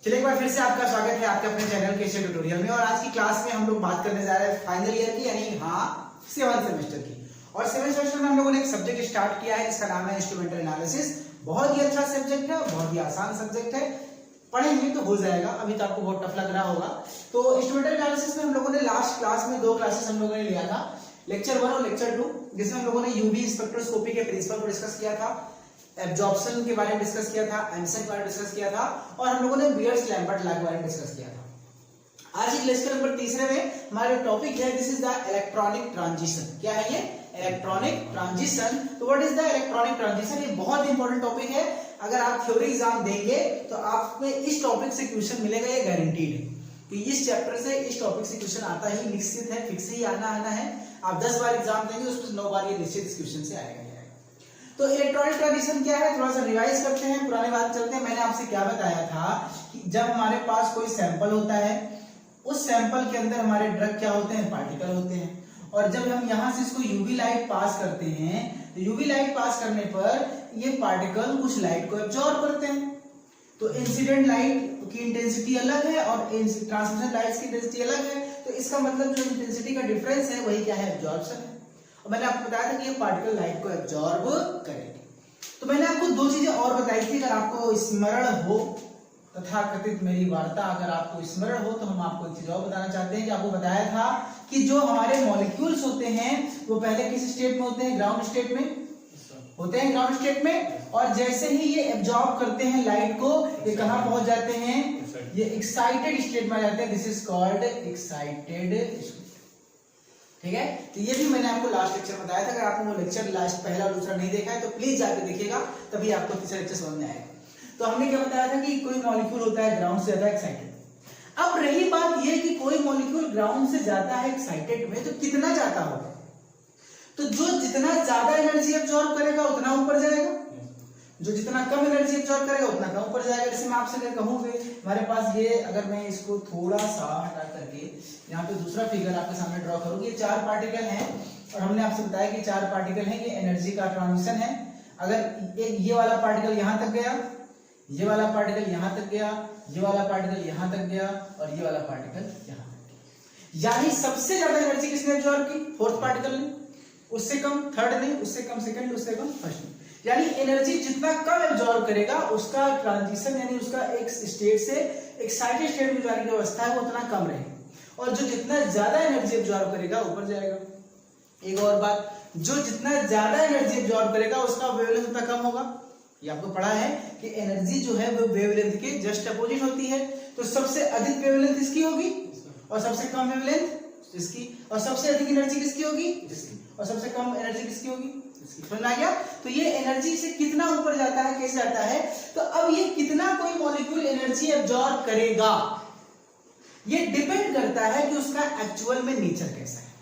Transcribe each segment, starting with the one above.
चलिए एक बार फिर से आपका स्वागत है आपके अपने चैनल के ट्यूटोरियल में। और आज की क्लास में हम लोग बात करने जा रहे हैं फाइनल ईयर की, यानी सेवंथ सेमेस्टर की। और सेवंथ सेमेस्टर में हम लोगों ने एक सब्जेक्ट स्टार्ट किया है जिसका नाम है इंस्ट्रूमेंटल एनालिसिस। बहुत ही अच्छा सब्जेक्ट है, बहुत ही आसान सब्जेक्ट है, पढ़ेंगे तो हो जाएगा। अभी तो आपको बहुत टफ लग रहा होगा। तो इंस्ट्रूमेंटल एनालिसिस में हम लोगों ने लास्ट क्लास में 2 क्लासेस हम लोगों ने लिया था, लेक्चर 1 और लेक्चर 2, जिसमें हम लोगों ने यूवी स्पेक्ट्रोस्कोपी के प्रिंसिपल को डिस्कस किया था, एब्जॉर्प्शन के बारे में डिस्कस किया था, एमिशन के बारे में डिस्कस किया था, और हम लोगों ने बियर्स लैम्बर्ट लॉ के बारे में डिस्कस किया था। आज की लेक्चर नंबर 3 में हमारा टॉपिक है this is the electronic transition. क्या है ये? Electronic transition. तो what is the electronic transition? ये बहुत इंपॉर्टेंट टॉपिक है। अगर आप थ्योरी एग्जाम देंगे तो आपको इस टॉपिक से क्वेश्चन मिलेगा, ये गारंटीड है कि इस चैप्टर से इस टॉपिक से क्वेश्चन आता ही निश्चित है, फिक्स ही आना है। आप 10 बार एग्जाम देंगे उसमें 9 बार ये निश्चित इस क्वेश्चन से आएगा। तो इलेक्ट्रॉनिक ट्रांजिशन क्या है, थोड़ा सा रिवाइज करते हैं, पुरानी बात चलते हैं। मैंने आपसे क्या बताया था कि जब हमारे पास कोई सैंपल होता है, उस सैंपल के अंदर हमारे ड्रग क्या होते हैं, पार्टिकल होते हैं। और जब हम यहां से इसको यूवी लाइट पास करते हैं तो यूवी लाइट पास करने पर ये पार्टिकल कुछ लाइट को एब्जॉर्ब करते हैं। तो इंसिडेंट लाइट की इंटेंसिटी अलग है और ट्रांसमिशन लाइट की इंटेंसिटी अलग है। तो इसका मतलब जो इंटेंसिटी का डिफरेंस है वही क्या है, एब्जॉर्प्शन है। और मैंने आपको बताया था कि ये पार्टिकल लाइट को एब्जॉर्ब करेंगे। तो मैंने आपको 2 चीजें और बताई थी, अगर आपको स्मरण हो, तथा कथित मेरी वार्ता अगर आपको स्मरण हो, तो हम आपको एक चीज और बताना चाहते हैं कि आपको बताया था कि जो हमारे मॉलिक्यूल्स होते हैं वो पहले किस स्टेट में होते हैं, ग्राउंड स्टेट में होते हैं, ग्राउंड स्टेट में। और जैसे ही ये एब्जॉर्ब करते हैं लाइट को, ये कहां पहुंच जाते हैं, ये एक्साइटेड स्टेट में आ जाते हैं। This is called excited state. ठीक है, तो ये भी मैंने आपको लास्ट लेक्चर बताया था। अगर आपने वो लेक्चर लास्ट पहला और दूसरा नहीं देखा है तो प्लीज जाके देखिएगा, तभी आपको तीसरा लेक्चर समझ में आएगा। तो हमने क्या बताया था कि कोई मॉलिक्यूल होता है ग्राउंड से ज्यादा एक्साइटेड। अब रही बात ये कि कोई मॉलिक्यूल ग्राउंड से जाता है एक्साइटेड में, तो कितना जाता होगा? तो जो जितना ज्यादा एनर्जी एब्जॉर्ब करेगा उतना ऊपर जाएगा, जो जितना कम एनर्जी एब्जॉर्ब करेगा उतना कम ऊपर जाएगा। जैसे मैं आपसे कहूंगा हमारे पास ये, अगर मैं इसको थोड़ा सा हटा करके यहाँ पे दूसरा फिगर आपके सामने ड्रॉ करूंगी, ये 4 पार्टिकल हैं और हमने आपसे बताया कि 4 पार्टिकल हैं, ये एनर्जी का ट्रांजिशन है। अगर ये वाला पार्टिकल यहां तक गया, ये वाला पार्टिकल यहां तक गया, ये वाला पार्टिकल यहां तक गया और ये वाला पार्टिकल यहां तक गया, यानी सबसे ज्यादा एनर्जी किसने एब्जॉर्ब की? 4th पार्टिकल ने। उससे कम 3rd ने, उससे कम 2nd, उससे कम 1st ने। यानी एनर्जी जितना कम एब्जॉर्ब करेगा उसका ट्रांजिशन, यानी उसका एक स्टेट से एक्साइटेड स्टेट में जाने की अवस्था है वो उतना कम रहेगा। और जो जितना ज्यादा एनर्जी एब्जॉर्ब करेगा ऊपर जाएगा। एक और बात, जो जितना ज्यादा एनर्जी एब्जॉर्ब करेगा उसका वेवलेंथ उतना कम होगा। ये आपको पढ़ा है कि एनर्जी जो है वो वेवलेंथ के जस्ट अपोजिट होती है। तो सबसे अधिक वेवलेंथ इसकी होगी और सबसे कम वेवलेंथ इसकी, और सबसे अधिक एनर्जी किसकी होगी, इसकी, और सबसे कम एनर्जी किसकी होगी, इसकी। समझ में आ गया? तो ये एनर्जी से कितना ऊपर जाता है, कैसे जाता है। तो अब ये कितना कोई मॉलिक्यूल एनर्जी एब्जॉर्ब करेगा, ये डिपेंड करता है कि उसका एक्चुअल में नेचर कैसा है।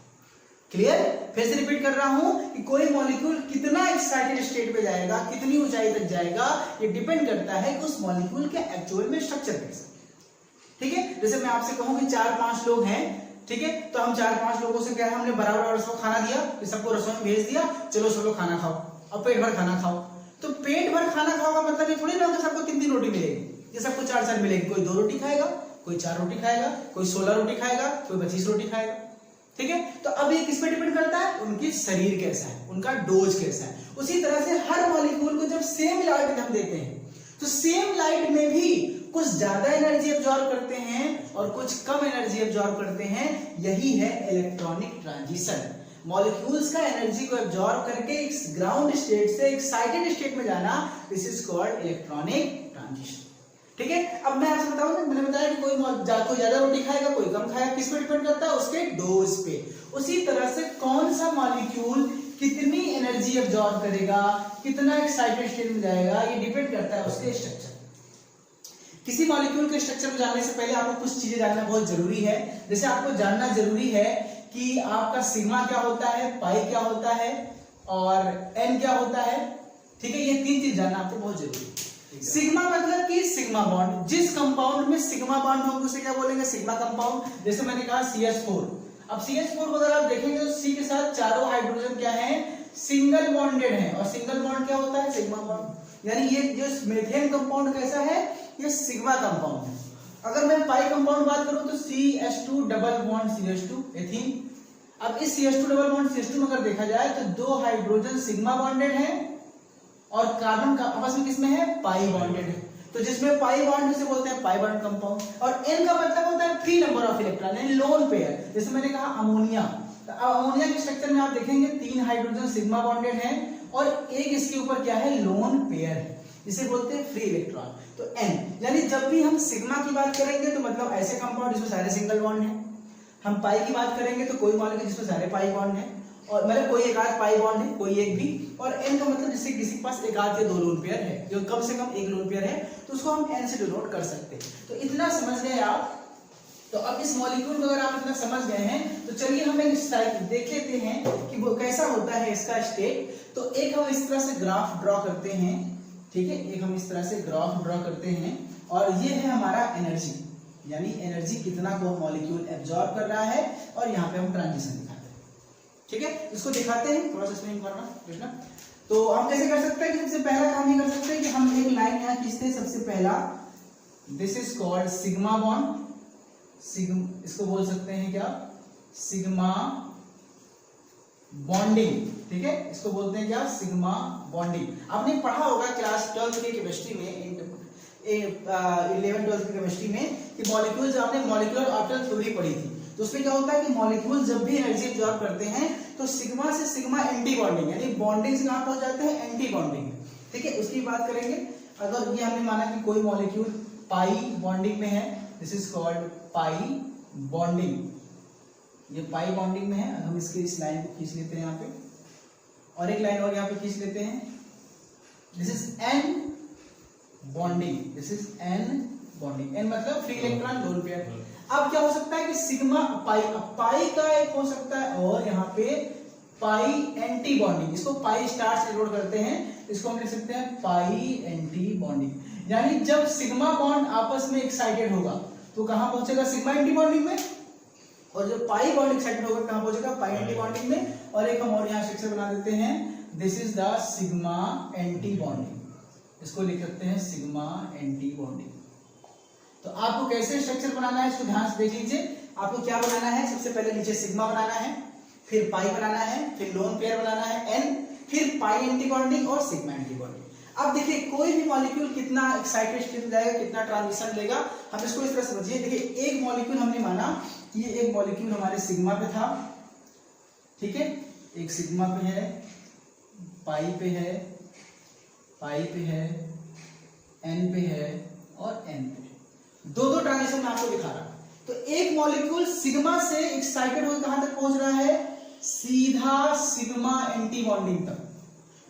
क्लियर? फिर से रिपीट कर रहा हूं कि कोई मॉलिक्यूल कितना एक्साइटेड स्टेट में जाएगा, कितनी ऊंचाई तक जाएगा, ये डिपेंड करता है कि उस मॉलिक्यूल के एक्चुअल में स्ट्रक्चर कैसा है। ठीक है, जैसे मैं आपसे कहूं कि 4-5 लोग हैं, ठीक है, तो हम 4-5 लोगों से क्या है, हमने बराबर सबको खाना दिया, कि सबको रसोई में भेज दिया, चलो सब लोग खाना खाओ और पेट भर खाना खाओ। तो पेट भर खाना खाओ का मतलब ये थोड़ी ना कि सबको 3-3 रोटी मिलेगी, ये सबको 4-4 मिलेगी। कोई 2 रोटी खाएगा, कोई 4 रोटी खाएगा, कोई 16 रोटी खाएगा, कोई 25 रोटी खाएगा। ठीक है, तो अब ये किस पे डिपेंड करता है, उनकी शरीर कैसा है, उनका डोज कैसा है। उसी तरह से हर मॉलिक्यूल को जब सेम लाइट हम देते हैं तो सेम लाइट में भी कुछ ज्यादा एनर्जी एब्जॉर्ब करते हैं और कुछ कम एनर्जी एब्जॉर्ब करते हैं। यही है इलेक्ट्रॉनिक ट्रांजिशन। मॉलिक्यूल्स का एनर्जी को एब्जॉर्ब करके ग्राउंड स्टेट से एक्साइटेड स्टेट में जाना, this is called electronic transition. ठीक है, अब मैं आपसे बताऊं ना, मैंने बताया कि कोई ज्यादा रोटी खाएगा, कोई कम खाएगा, किस पे डिपेंड करता है, उसके डोज पे। उसी तरह से कौन सा मॉलिक्यूल कितनी एनर्जी एब्जॉर्ब करेगा, कितना एक्साइटेड स्टेट में जाएगा, ये डिपेंड करता है उसके स्ट्रक्चर। किसी मॉलिक्यूल के स्ट्रक्चर में जाने से पहले आपको कुछ चीजें जानना बहुत जरूरी है। जैसे आपको जानना जरूरी है कि आपका सिग्मा क्या होता है, पाई क्या होता है और एन क्या होता है। ठीक है, ये 3 चीज जानना आपको बहुत जरूरी है। सिग्मा मतलब कि सिग्मा बॉन्ड, जिस कंपाउंड में सिग्मा बॉन्ड होगा उसे क्या बोलेंगे, सिग्मा कंपाउंड। जैसे मैंने कहा CH4, अब CH4 को अगर आप देखेंगे तो C के साथ चारों हाइड्रोजन क्या है, सिंगल बॉन्डेड है। और सिंगल बॉन्ड क्या होता है, सिग्मा बॉन्ड। यानी ये जो मीथेन कंपाउंड कैसा है, ये सिग्मा कंपाउंड है। अगर मैं पाई कंपाउंड बात करूं तो CH2 double bond CH2 ethene. अब इस CH2 डबल बॉन्ड CH2 में अगर देखा जाए तो दो हाइड्रोजन सिग्मा बॉन्डेड है और कार्बन का आपस में किसमें है, पाई बॉन्डेड है। तो जिसमें पाई बॉन्ड उसे बोलते हैं पाई बॉन्ड कंपाउंड। और N का मतलब होता है 3 नंबर ऑफ इलेक्ट्रॉन यानी लोन पेयर। जैसे मैंने कहा अमोनिया, तो अमोनिया के स्ट्रक्चर में आप देखेंगे 3 हाइड्रोजन सिग्मा बॉन्डेड है और एक इसके ऊपर क्या है, लोन पेयर है, जिसे बोलते हैं फ्री इलेक्ट्रॉन। तो N यानी जब भी हम सिग्मा की बात करेंगे तो मतलब ऐसे कंपाउंड जिसमें सारे सिंगल बॉन्ड है। हम पाई की बात करेंगे तो कोई मॉलिक्यूल जिसमें सारे पाई बॉन्ड है और मतलब कोई एक आध पाई बॉन्ड है, कोई एक भी। और N का मतलब जिससे किसी के पास एक आध या 2 लोन पेयर है, जो कम से कम 1 लोन पेयर है, तो उसको हम N से डिनोट कर सकते हैं। तो इतना समझ गए आप। तो अब इस मॉलिक्यूल को अगर आप इतना समझ गए हैं तो चलिए हम एक स्ट्रक्चर देख लेते हैं कि वो कैसा होता है इसका स्टेट। तो एक हम इस तरह से ग्राफ ड्रॉ करते हैं, ठीक है, एक हम इस तरह से ग्राफ ड्रॉ करते हैं और ये है हमारा एनर्जी, यानी एनर्जी कितना को मॉलिक्यूल एब्जॉर्ब कर रहा है और यहाँ पे हम ट्रांजिशन दिखाते हैं, ठीक है। इसको दिखाते हैं, थोड़ा सा इसमें करना कृष्णा। तो हम कैसे कर सकते हैं कि सबसे पहला काम ये कर सकते हैं कि हम एक लाइन यहाँ खींचते हैं। सबसे पहला this is called sigma bond, इसको बोल सकते हैं क्या, सिग्मा बॉन्डिंग, ठीक है, इसको बोलते हैं क्या, सिग्मा बॉन्डिंग। आपने पढ़ा होगा क्लास 12 की केमिस्ट्री में, 11-12 की केमिस्ट्री में कि मॉलिक्यूल, जब आपने मॉलिक्यूलर ऑर्बिटल थ्योरी पढ़ी थी तो उसमें क्या होता है कि मॉलिक्यूल जब भी एनर्जी एब्जॉर्ब करते हैं तो सिग्मा से सिग्मा एंटी बॉन्डिंग, यानी बॉन्डिंग से कहां पहुंच जाते हैं, एंटी बॉन्डिंग, ठीक है, उसकी बात करेंगे। अगर ये हमने माना कि कोई मॉलिक्यूल पाई बॉन्डिंग में है, this is called pi bonding, ये पाई बॉन्डिंग में है। हम इसके इस लाइन को खींच लेते हैं यहाँ पे और एक लाइन और यहाँ पे खींच लेते हैं, this is n bonding, this is n bonding, n मतलब फ्री इलेक्ट्रॉन लोन पेयर। अब क्या हो सकता है कि सिग्मा पाई, पाई का एक हो सकता है और यहाँ पे पाई एंटी बॉन्डिंग, इसको पाई स्टार से डिनोट करते हैं, इसको हम लिख सकते हैं पाई एंटी बॉन्डिंग। यानी जब सिग्मा बॉन्ड आपस में एक्साइटेड होगा तो कहां पहुंचेगा, सिग्मा एंटी बॉन्डिंग में, और जब पाई बॉन्ड एक्साइटेड होगा कहां पहुंचेगा, पाई एंटी बॉन्डिंग में। और एक हम और यहां स्ट्रक्चर बना देते हैं, this is the sigma anti bonding, इसको लिख सकते हैं सिग्मा एंटी बॉन्डिंग। तो आपको कैसे स्ट्रक्चर बनाना है इसको ध्यान से देख लीजिए। आपको क्या बनाना है, सबसे पहले नीचे सिग्मा बनाना है, फिर पाई बनाना है, फिर लोन पेयर बनाना है एन, फिर पाई एंटी बॉन्डिंग और सिग्मा एंटी बॉन्डिंग। अब देखिए कोई भी मॉलिक्यूल कितना एक्साइटेड स्टेट में जाएगा, कितना ट्रांजिशन लेगा, हम इसको इस तरह समझिए। देखिए एक मॉलिक्यूल हमने माना कि ये एक मॉलिक्यूल हमारे सिग्मा पे था, ठीक है, एक सिग्मा पे है, पाई पे है, पाई पे है, एन पे है और एन पे। दो ट्रांजिशन में आपको दिखा रहा। तो एक मॉलिक्यूल सिग्मा से एक्साइटेड होकर कहां तक पहुंच रहा है, सीधा सिग्मा एंटी बॉन्डिंग तक।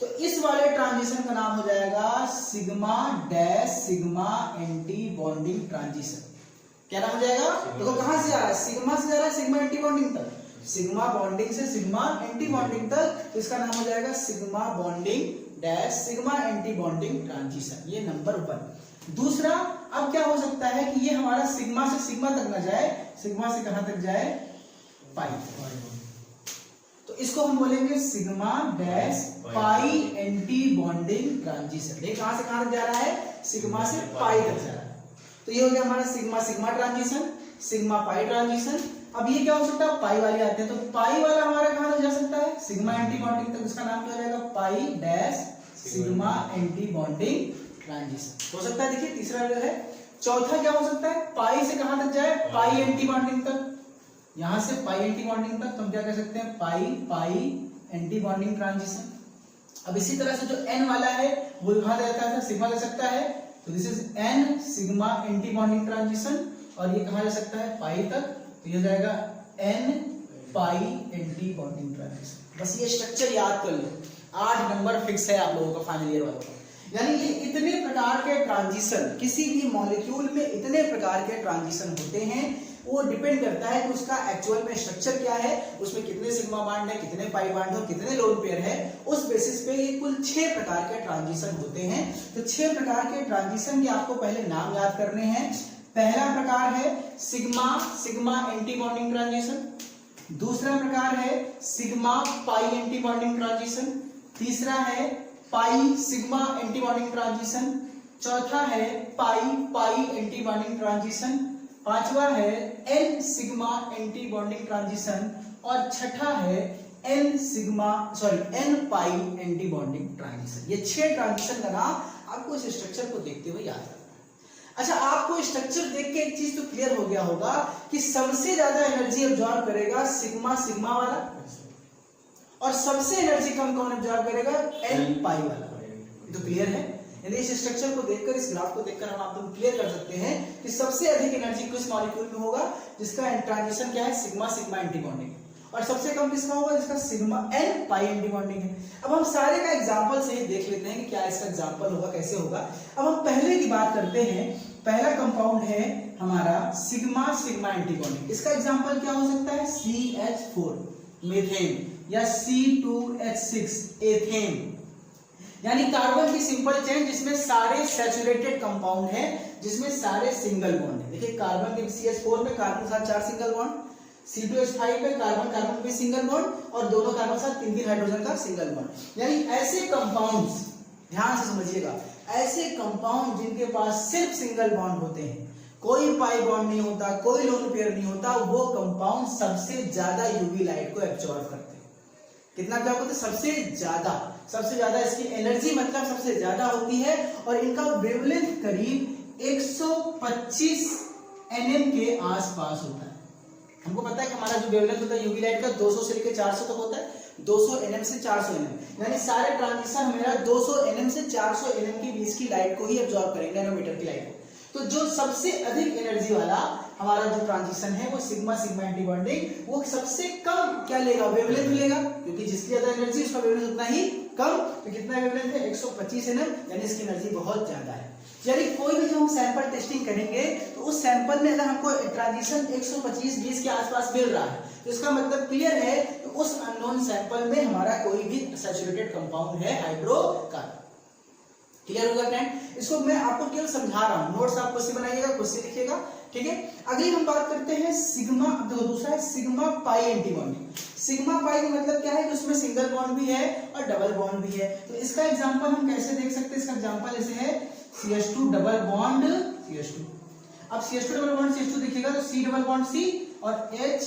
तो इस वाले ट्रांजिशन का नाम हो जाएगा sigma dash sigma anti bonding transition. क्या नाम हो जाएगा, देखो कहां से आ रहा है, सिग्मा से जा रहा है सिग्मा एंटी बॉन्डिंग तक, सिग्मा बॉन्डिंग से सिग्मा एंटी बॉन्डिंग तक, तो इसका नाम हो जाएगा sigma bonding dash sigma anti bonding transition. ये नंबर 1। दूसरा, अब क्या हो सकता है कि ये हमारा सिग्मा से सिग्मा तक ना जाए, सिग्मा से कहां तक जाए, पाई, तो इसको हम बोलेंगे सिग्मा डैश पाई एंटी बॉन्डिंग ट्रांजिशन। ये कहां से कहां तक जा रहा है, सिग्मा से पाई तक जा रहा है। तो ये हो गया हमारा sigma sigma transition, sigma pi transition. अब ये क्या हो सकता है, पाई वाले आते हैं, तो पाई वाला हमारा कहां तक जा सकता है, सिग्मा एंटी बॉन्डिंग तक, उसका नाम क्या हो जाएगा, pi dash sigma anti bonding transition हो सकता है। देखिए तीसरा जो है। चौथा क्या हो सकता है, पाई से कहां तक जाए, पाई एंटी बॉन्डिंग तक, यहां से पाई एंटी बॉन्डिंग तक, तो हम क्या कह सकते हैं, पाई पाई एंटी बॉन्डिंग ट्रांजिशन। अब इसी तरह से जो एन वाला है वो कहां जाता है, सिग्मा जा सकता है, तो this is N sigma anti bonding transition, और ये कहां जा सकता है, पाई तक, तो ये जाएगा N pi anti bonding transition. बस ये स्ट्रक्चर याद कर लो, 8 नंबर फिक्स है आप लोगों का फाइनल ईयर वालों का। यानी ये इतने प्रकार के ट्रांजिशन, किसी भी मॉलिक्यूल में इतने प्रकार के ट्रांजिशन होते हैं, वो डिपेंड करता है कि उसका एक्चुअल में स्ट्रक्चर क्या है, उसमें कितने सिग्मा बॉन्ड है, कितने पाई बॉन्ड है, कितने लोन पेयर है, उस बेसिस पे ये कुल 6 प्रकार के ट्रांजिशन होते हैं। तो 6 प्रकार के ट्रांजिशन के आपको पहले नाम याद करने हैं। पहला प्रकार है sigma sigma anti bonding transition, दूसरा प्रकार है sigma pi anti bonding transition, तीसरा है pi sigma anti bonding transition, चौथा है पाई एंटी बॉन्डिंग ट्रांजिशन, पांचवा है n sigma anti bonding transition और छठा है n pi anti bonding transition. ये 6 ट्रांजिशन का नाम आपको इस स्ट्रक्चर को देखते हुए याद रखना है। अच्छा, आपको स्ट्रक्चर देख के एक चीज तो क्लियर हो गया होगा कि सबसे ज्यादा एनर्जी अब्जॉर्ब करेगा सिग्मा वाला और सबसे एनर्जी कम कौन अब्जॉर्ब करेगा, एन पाई वाला। तो क्लियर है, यदि इस स्ट्रक्चर को देखकर, इस ग्राफ को देखकर हम आपको क्लियर कर सकते हैं कि सबसे अधिक एनर्जी किस मॉलिक्यूल में होगा जिसका ट्रांजिशन क्या है, सिग्मा एंटी बॉन्डिंग, और सबसे कम किसका होगा, जिसका sigma N pi anti bonding है। अब हम सारे का एग्जांपल से ही देख लेते हैं कि क्या इसका एग्जांपल होगा, कैसे होगा। अब हम पहले की बात करते हैं। पहला कंपाउंड है हमारा सिग्मा एंटी बॉन्डिंग। इसका एग्जांपल क्या हो सकता है, CH4 मीथेन या C2H6 एथेन, यानी कार्बन की सिंपल चेन जिसमें सारे सैचुरेटेड कंपाउंड है, जिसमें सारे सिंगल बॉन्ड है। देखिए कार्बन के CH4 में कार्बन के साथ 4 सिंगल बॉन्ड, C2H5 में कार्बन पे सिंगल बॉन्ड और दोनों कार्बन के साथ 3 हाइड्रोजन का सिंगल बॉन्ड। यानी ऐसे कंपाउंड्स, ध्यान से समझिएगा, ऐसे कंपाउंड जिनके पास सिर्फ सिंगल बॉन्ड होते हैं, कोई पाई बॉन्ड नहीं होता, कोई लोन पेयर नहीं होता, वो कंपाउंड सबसे ज्यादा यूवी लाइट को एब्जॉर्ब करते हैं। कितना क्या होता है, सबसे ज्यादा इसकी एनर्जी मतलब सबसे ज्यादा होती है और इनका वेवलेंथ करीब 125 nm के आसपास होता है। हमको पता है कि हमारा जो वेवलेंथ होता है यूवी लाइट का 200 से लेकर 400 तक होता है, 200 nm से 400 nm, यानी सारे ट्रांजिशन मेरा 200 nm से 400 nm के बीच की लाइट को ही एब्जॉर्ब करेंगे, नैनोमीटर की लाइट को। तो जो सबसे अधिक एनर्जी वाला हमारा जो ट्रांजिशन है वो सिग्मा एंटी बॉन्डिंग, वो सबसे कम क्या लेगा, वेवलेंथ लेगा, क्योंकि जिसकी ज्यादा एनर्जी उसका वेवलेंथ उतना ही कम। तो कितना वेवलेंथ है, 125 nm, यानी इसकी एनर्जी बहुत ज्यादा है। यानी कोई भी जो हम सैंपल टेस्टिंग करेंगे तो उस सैंपल में अगर हमको ट्रांजिशन 125-20 के आसपास मिल रहा है तो इसका मतलब क्लियर है कि उस अननोन सैंपल में हमारा कोई भी सैचुरेटेड कंपाउंड है हाइड्रोकार्बन। क्लियर होगा फ्रेंड? इसको मैं आपको केवल समझा रहा हूं, नोट्स आप खुद से बनाइएगा, खुद से लिखिएगा, ठीक है। अगली हम बात करते हैं सिग्मा, देखो दूसरा है sigma pi anti bonding. Sigma pi का मतलब क्या है कि उसमें सिंगल बॉन्ड भी है और डबल बॉन्ड भी है। तो इसका एग्जांपल हम कैसे देख सकते हैं, इसका एग्जांपल ऐसे है CH2 डबल बॉन्ड CH2। अब CH2 डबल बॉन्ड CH2 देखिएगा तो C डबल बॉन्ड C और H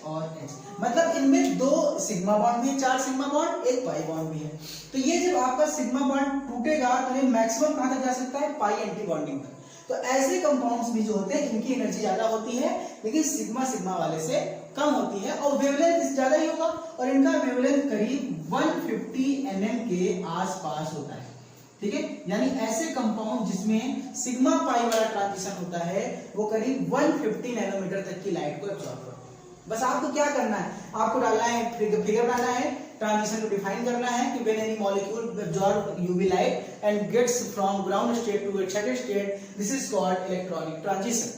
और H, मतलब इनमें 2 सिग्मा बॉन्ड भी है, 4 सिग्मा बॉन्ड, 1 पाई बॉन्ड भी है। तो ये जब आपका सिग्मा बॉन्ड टूटेगा तो ये मैक्सिमम कहां तक जा सकता है, पाई एंटी बॉन्डिंग तक। तो ऐसे कंपाउंड्स भी जो होते हैं इनकी एनर्जी ज्यादा होती है लेकिन सिग्मा वाले से कम होती है और वेवलेंथ ज्यादा ही होगा और इनका वेवलेंथ करीब 150 nm के आसपास होता है, ठीक है। यानी ऐसे कंपाउंड जिसमें सिग्मा पाई वाला ट्रांजिशन होता है वो करीब 150 नैनोमीटर तक की लाइट को एब्जॉर्ब करता है। बस आपको क्या करना है, आपको डालना है फिगर डालना है, ट्रांजिशन को डिफाइन करना है कि when any molecule absorb UV light and gets from ground state to excited state, this is called electronic transition,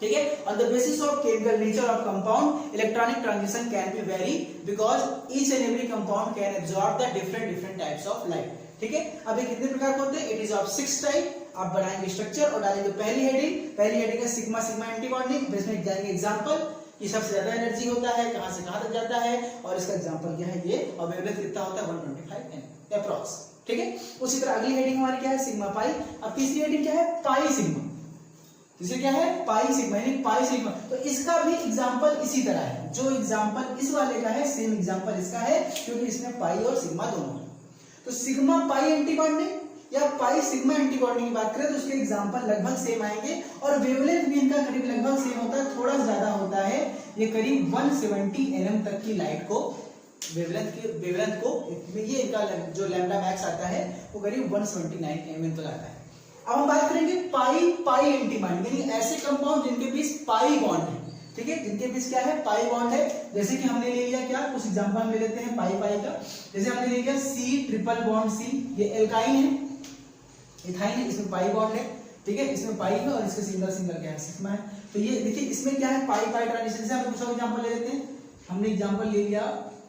ठीक है। On the basis of chemical nature of compound electronic transition can be vary because each and every compound can absorb the different types of light, ठीक है। अब ये कितने प्रकार के होते हैं, इट इज ऑफ 6 टाइप। आप बनाएंगे स्ट्रक्चर और डालेंगे पहली हेडिंग है सिग्मा एंटी बॉन्डिंग, इसमें जाएंगे एग्जांपल कि सबसे ज्यादा एनर्जी होता है, कहां से कहां तक जाता है और इसका एग्जांपल क्या है ये, और वेवलेंथ कितना होता है 125 nm अप्रॉक्स, ठीक है। उसी तरह अगली हेडिंग हमारी क्या है, सिग्मा पाई। अब तीसरी हेडिंग क्या है, पाई सिग्मा। तीसरी क्या है, पाई सिग्मा, यानी पाई सिग्मा। तो इसका भी एग्जांपल इसी तरह है, जो एग्जांपल इस वाले का है सेम एग्जांपल इसका है, क्योंकि इसमें पाई और सिग्मा दोनों है। तो सिग्मा पाई एंटी बॉन्डिंग या पाई सिग्मा एंटी बॉन्डिंग की बात करें तो उसके एग्जांपल लगभग सेम आएंगे और वेवलेंथ भी इनका करीब लगभग सेम होता है, थोड़ा ज्यादा होता है। ये करीब 170 nm तक की लाइट को वेवलेंथ को ये इनका जो लैम्डा मैक्स आता है वो करीब 179 nm तक आता है। अब हम बात करेंगे पाई एंटी बॉन्डिंग, यानी ऐसे कंपाउंड जिनके बीच पाई बॉन्ड है, ठीक है, जिनके बीच क्या है, पाई बॉन्ड है। जैसे कि हमने ले लिया क्या, कुछ एग्जांपल हम ले लेते हैं पाई का। जैसे हमने ले लिया C ट्रिपल बॉन्ड C, ये एल्काइन है, इथाइन है, इसमें पाई बॉन्ड है, ठीक है, इसमें पाई है और इसके सिंगल क्या है, सिग्मा है। तो ये देखिए इसमें क्या है, पाई ट्रांजिशन। जैसे हम कुछ और एग्जांपल ले लेते हैं, हमने एग्जांपल ले लिया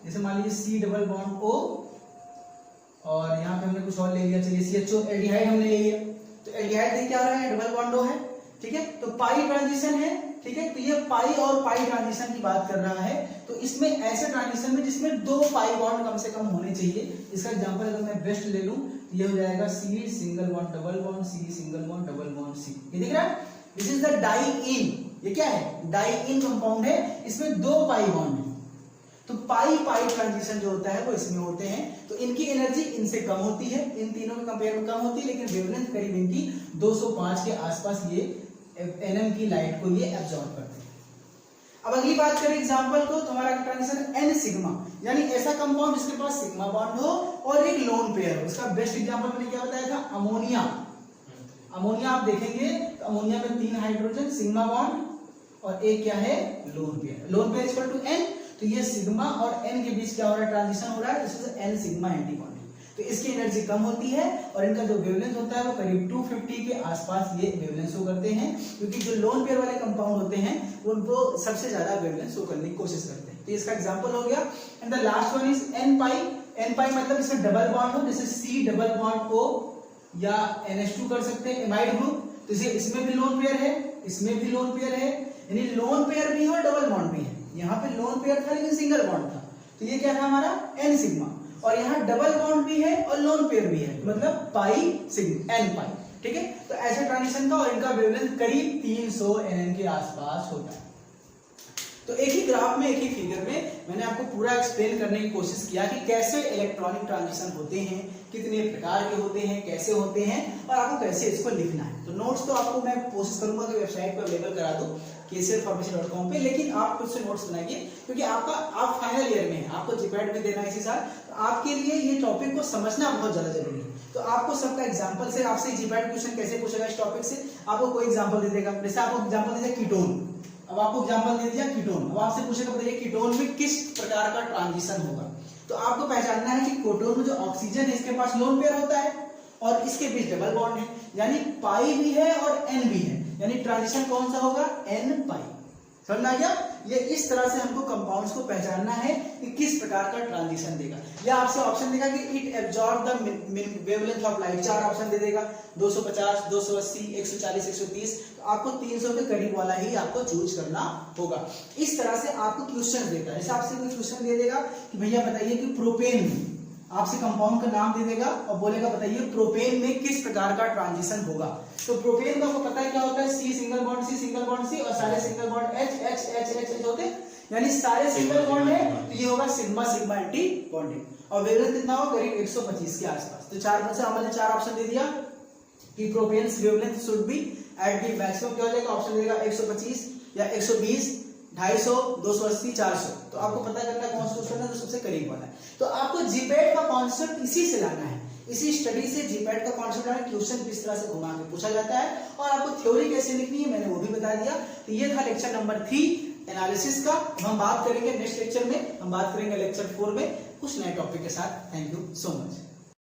जैसे मान लीजिए C डबल बॉन्ड O और यहाँ पे हमने कुछ और ले लिया, चलिए CHO एल्डिहाइड हमने ले लिया। तो एल्डिहाइड देखिए क्या हो रहा है, डबल बॉन्ड O है, ठीक है। तो पाई ट्रांजिशन है, ठीक है। तो ये पाई और पाई ट्रांजिशन की बात कर रहा है। तो इसमें ऐसे ट्रांजिशन में जिसमें 2 पाई बॉन्ड कम से कम होने चाहिए। इसका एग्जांपल अगर मैं बेस्ट ले लूं तो ये हो जाएगा C single bond double bond, C single bond double bond, C। ये दिख रहा है, दिस इज द डाई इन। ये क्या है, डाई इन कंपाउंड है, इसमें 2 पाई बॉन्ड है। तो पाई पाई ट्रांजिशन जो होता है वो इसमें होते हैं। तो इनकी एनर्जी इनसे कम होती है, इन तीनों के कंपेयर में कम होती है, लेकिन वेवलेंथ करीब इनकी 205 के आसपास ये Nm की लाइट को ये एब्जॉर्ब करते हैं। अब अगली बात करें एग्जांपल को, तो हमारा ट्रांजिशन N सिग्मा, यानी ऐसा कंपाउंड जिसके पास सिग्मा बॉन्ड हो और एक लोन पेयर हो। उसका बेस्ट एग्जांपल मैंने क्या बताया था, अमोनिया। अमोनिया आप देखेंगे तो अमोनिया में 3 हाइड्रोजन, सिग्मा बॉन्ड और एक क्या है, lone pair. Lone pair equal to N। तो ये सिग्मा और N के बीच क्या हो रहा है, ट्रांजिशन हो रहा है, इससे N सिग्मा एंटीबॉडी। तो इसकी एनर्जी कम होती है और इनका जो वेवलेंथ होता है वो करीब 250 के आसपास ये वेवलेंथ शो करते हैं, क्योंकि जो लोन पेयर वाले कंपाउंड होते हैं उनको सबसे ज्यादा वेवलेंथ शो करने की कोशिश करते हैं। तो इसका एग्जांपल हो गया। And the last one is N pi. N पाई मतलब इसमें डबल बॉन्ड हो, जैसे C डबल बॉन्ड O या NH2 कर सकते हैं, एमाइड ग्रुप। तो इसमें भी लोन पेयर है, इसमें भी लोन पेयर है, यानी लोन पेयर भी है और डबल बॉन्ड भी है। यहाँ पे लोन पेयर था लेकिन सिंगल बॉन्ड था, तो ये क्या था हमारा N सिग्मा। और यहाँ डबल बॉन्ड भी है और लोन पेयर भी है, मतलब पाई सिग्मा, N पाई, ठीक है। तो ऐसे ट्रांजिशन का और इनका वेवलेंथ करीब 300 Nm के आसपास होता है। तो एक ही ग्राफ में, एक ही फिगर में मैंने आपको पूरा एक्सप्लेन करने की कोशिश किया कि कैसे इलेक्ट्रॉनिक ट्रांजिशन होते हैं, कितने प्रकार के होते हैं, कैसे होते हैं और आपको कैसे इसको लिखना है। तो नोट्स तो आपको मैं कोशिश करूंगा कि वेबसाइट पर अवेलेबल करा दूं kclpharmacy.com पे, लेकिन आप खुद से नोट्स बनाइए, क्योंकि आप फाइनल ईयर में हैं, आपको जीपैट में देना है इसी साल। तो आपके लिए ये टॉपिक को समझना बहुत ज्यादा जरूरी है। तो आपको सबका एग्जाम्पल से, आपसे जीपैट क्वेश्चन कैसे पूछेगा इस टॉपिक से, आपको कोई एग्जाम्पल दे देगा। जैसे आपको एग्जाम्पल दे दिया कीटोन, अब आपको एग्जांपल दे दिया कीटोन। अब आपसे पूछेगा बताइए कीटोन में किस प्रकार का ट्रांजिशन होगा। तो आपको पहचानना है कि कीटोन में जो ऑक्सीजन है इसके पास लोन पेयर होता है और इसके बीच डबल बॉन्ड है, यानी पाई भी है और N भी है, यानी ट्रांजिशन कौन सा होगा, N पाई। समझ आ गया। ये इस तरह से हमको कंपाउंड्स को पहचानना है कि किस प्रकार का ट्रांजिशन देगा। या आपसे ऑप्शन देगा कि it absorb the wavelength of light, 4 option दे देगा, 250, 280, 140, 130। तो आपको 300 के करीब वाला ही आपको चूज करना होगा। इस तरह से आपको क्वेश्चन देता है। जैसे आपसे कोई क्वेश्चन दे देगा कि भैया बताइए कि प्रोपेन में, आपसे कंपाउंड का नाम दे देगा और बोलेगा बताइए प्रोपेन में किस प्रकार का ट्रांजिशन होगा। तो प्रोपेन का आपको पता है क्या होता है, C single bond C single bond C और सारे single bond H H H H H होते हैं, यानी सारे सिंगल बॉन्ड है। तो ये होगा सिग्मा सिग्मा एंटी बॉन्डिंग और वेवलेंथ कितना होगा, करीब 125 के आसपास। तो 4 में से हमने 4 ऑप्शन दे दिया कि propene's wavelength should be at the maximum, क्या हो जाएगा, ऑप्शन देगा 125 या 120, 250, 280, 400। तो आपको पता करना कौन सा क्वेश्चन है जो सबसे करीब वाला है। तो आपको जीपैट का कॉन्सेप्ट इसी से लाना है, इसी स्टडी से जीपैट का कॉन्सेप्ट लाना है। क्वेश्चन किस तरह से घुमा के पूछा जाता है और आपको थ्योरी कैसे लिखनी है मैंने वो भी बता दिया। तो ये था लेक्चर नंबर 3 एनालिसिस का। हम बात करेंगे नेक्स्ट लेक्चर में, हम बात करेंगे लेक्चर 4 में कुछ नए टॉपिक के साथ। Thank you so much.